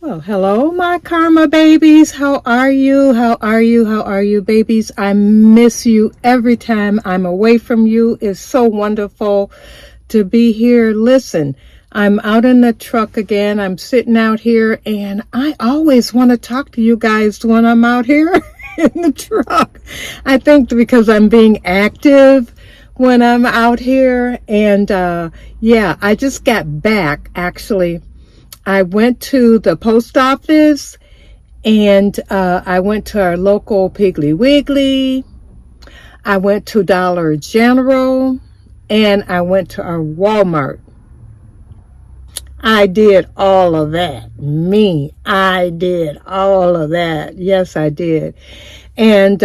Well, hello, my karma babies. How are you? How are you? How are you, babies? I miss you every time I'm away from you. It's so wonderful to be here. Listen, I'm out in the truck again. I'm sitting out here, and I always want to talk to you guys when I'm out here in the truck. I think because I'm being active when I'm out here. And yeah, I just got back, actually. I went to the post office, and I went to our local Piggly Wiggly. I went to Dollar General, and I went to our Walmart. I did all of that. I did all of that. Yes, I did. And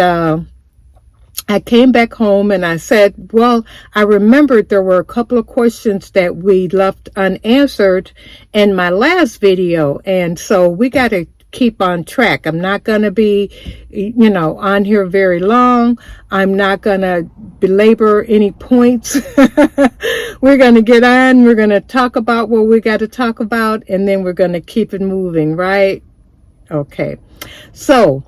I came back home and I said, well, I remembered there were a couple of questions that we left unanswered in my last video. And so we got to keep on track. I'm not going to be, on here very long. I'm not going to belabor any points. We're going to get on. We're going to talk about what we got to talk about, and then we're going to keep it moving, right? Okay. So,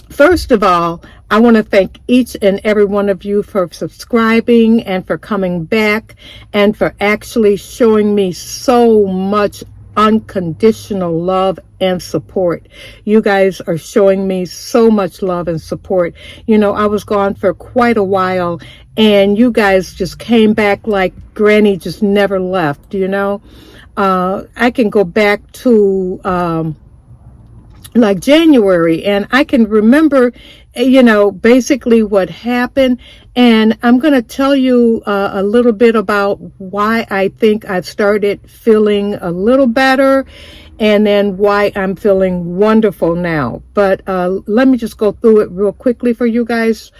first of all, I want to thank each and every one of you for subscribing and for coming back and for actually showing me so much unconditional love and support. You guys are showing me so much love and support. I was gone for quite a while, and you guys just came back like Granny just never left, I can go back to like January, and I can remember basically what happened. And I'm going to tell you a little bit about why I think I've started feeling a little better, and then why I'm feeling wonderful now. But let me just go through it real quickly for you guys.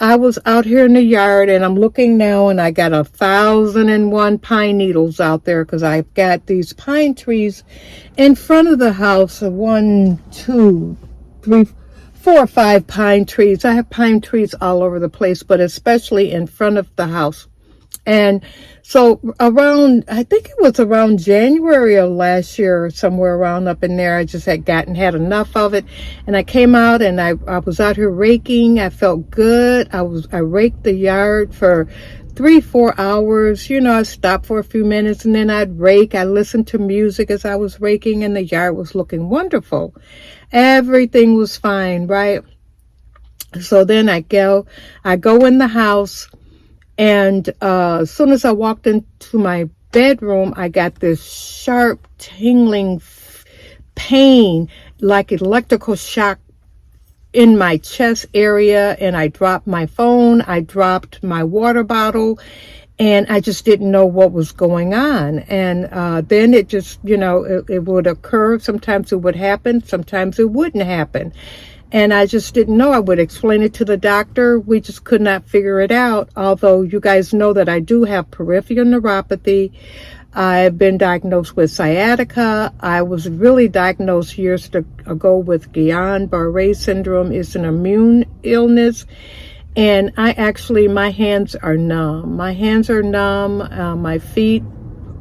I was out here in the yard, and I'm looking now, and I got 1,001 pine needles out there because I've got these pine trees in front of the house. 1, 2, 3, 4 or 5 pine trees. I have pine trees all over the place, but especially in front of the house. And so I think it was around January of last year, or somewhere around up in there, I just had had enough of it. And I came out, and I was out here raking. I felt good. I raked the yard for 3-4 hours. I stopped for a few minutes, and then I'd rake. I listened to music as I was raking, and the yard was looking wonderful. Everything was fine, right? So then I go in the house, and as soon as I walked into my bedroom, I got this sharp, tingling pain, like electrical shock in my chest area, and I dropped my phone, I dropped my water bottle, and I just didn't know what was going on. And then it just, it would occur. Sometimes it would happen, sometimes it wouldn't happen. And I just didn't know. I would explain it to the doctor. We just could not figure it out. Although you guys know that I do have peripheral neuropathy. I've been diagnosed with sciatica. I was really diagnosed years ago with Guillain-Barré syndrome. It's an immune illness. And my hands are numb. My hands are numb. My feet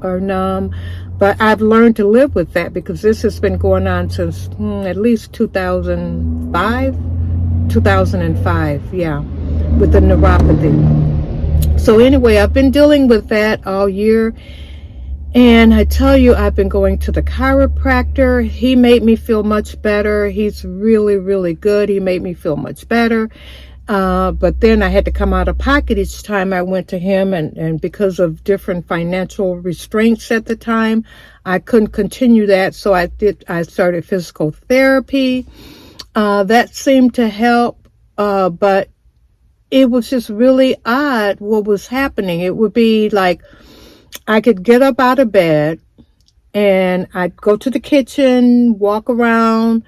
are numb. But I've learned to live with that because this has been going on since at least 2005, yeah, with the neuropathy. So anyway, I've been dealing with that all year. And I tell you, I've been going to the chiropractor. He made me feel much better. He's really, really good. He made me feel much better. But then I had to come out of pocket each time I went to him, and because of different financial restraints at the time, I couldn't continue that. So I started physical therapy. That seemed to help, but it was just really odd what was happening. It would be like I could get up out of bed, and I'd go to the kitchen, walk around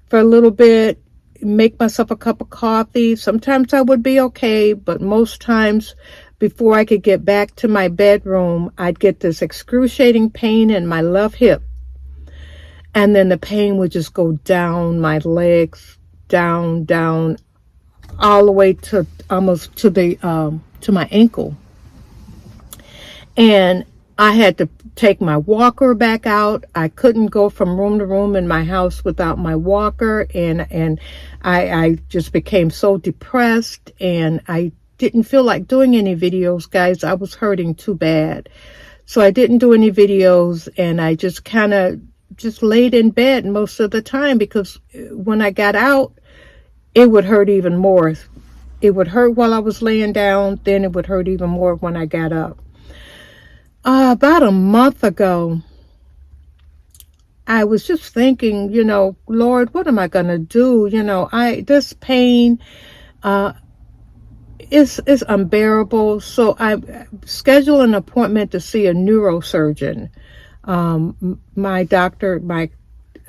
for a little bit, make myself a cup of coffee. Sometimes I would be okay, but most times before I could get back to my bedroom, I'd get this excruciating pain in my left hip. And then the pain would just go down my legs, down, all the way to almost to my ankle. And I had to take my walker back out. I couldn't go from room to room in my house without my walker, and I just became so depressed, and I didn't feel like doing any videos, guys. I was hurting too bad. So I didn't do any videos, and I just kind of just laid in bed most of the time, because when I got out, it would hurt even more. It would hurt while I was laying down, then it would hurt even more when I got up. About a month ago, I was just thinking, you know, Lord, what am I going to do? You know, this pain is unbearable. So I scheduled an appointment to see a neurosurgeon. My doctor, my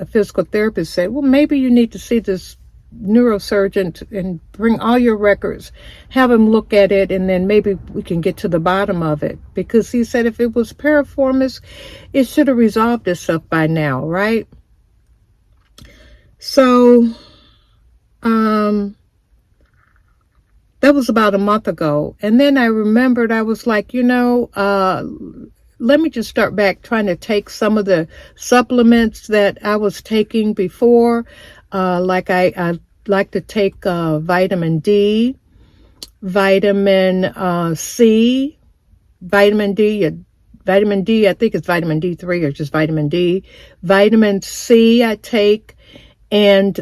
physical therapist said, well, maybe you need to see this neurosurgeon and bring all your records, have him look at it, and then maybe we can get to the bottom of it. Because he said if it was piriformis, it should have resolved itself by now, right? So that was about a month ago. And then I remembered, I was like, you know, let me just start back trying to take some of the supplements that I was taking before. Like I like to take vitamin D, vitamin C, vitamin D, I think it's vitamin D3 or just vitamin D, vitamin C I take, and,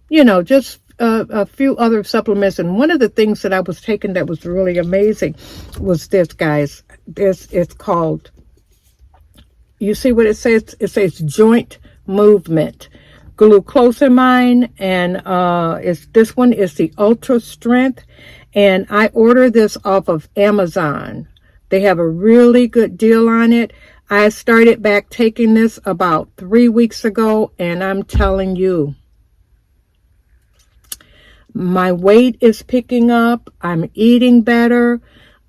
you know, just a few other supplements. And one of the things that I was taking that was really amazing was this, guys. It's called, you see what it says? It says joint movement glucosamine, and this one is the ultra strength, and I ordered this off of Amazon. They have a really good deal on it. I started back taking this about 3 weeks ago, and I'm telling you, my weight is picking up. I'm eating better.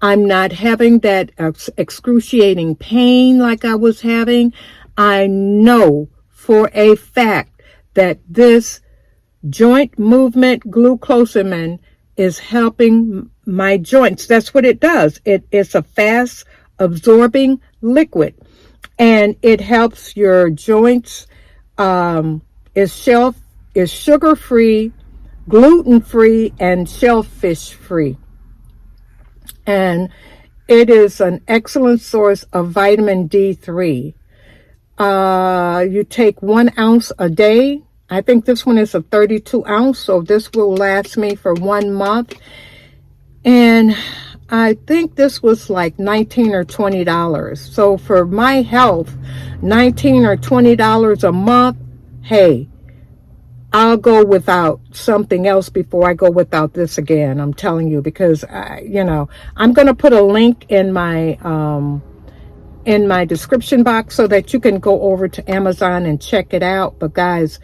I'm not having that excruciating pain like I was having. I know for a fact that this joint movement glucosamine is helping my joints. That's what it does. It's a fast absorbing liquid, and it helps your joints. It's sugar-free, gluten-free, and shellfish-free. And it is an excellent source of vitamin D3. You take 1 ounce a day. I think this one is a 32 ounce, so this will last me for 1 month. And I think this was like $19 or $20. So for my health, $19 or $20 a month, hey, I'll go without something else before I go without this again. I'm telling you, because you know, I'm going to put a link in my description box so that you can go over to Amazon and check it out. But guys,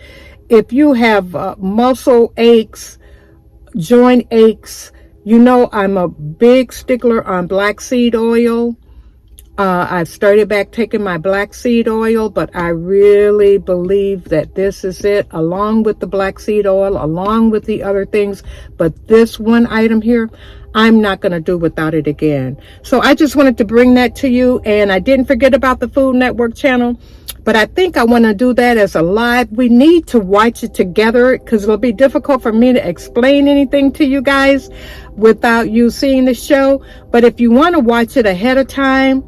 if you have muscle aches, joint aches, you know I'm a big stickler on black seed oil. I've started back taking my black seed oil, but I really believe that this is it, along with the black seed oil, along with the other things. But this one item here, I'm not going to do without it again. So I just wanted to bring that to you. And I didn't forget about the Food Network channel, but I think I want to do that as a live. We need to watch it together, because it'll be difficult for me to explain anything to you guys without you seeing the show. But if you want to watch it ahead of time,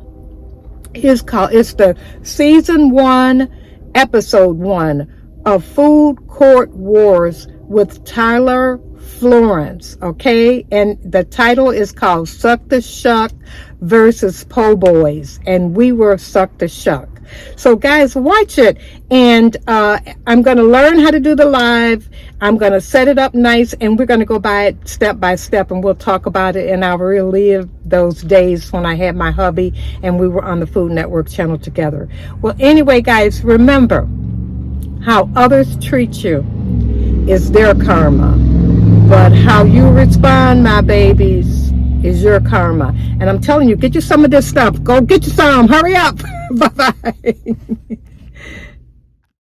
it's the season 1, episode 1 of Food Court Wars with Tyler Florence, okay? And the title is called Suck the Shuck versus Po' Boys, and we were Suck the Shuck. So guys, watch it. And I'm going to learn how to do the live. I'm going to set it up nice, and we're going to go by it step by step, and we'll talk about it, and I'll relive those days when I had my hubby and we were on the Food Network channel together. Well, anyway, guys, remember, how others treat you is their karma, but how you respond, my babies, is your karma. And I'm telling you, get you some of this stuff. Go get you some. Hurry up. Bye-bye.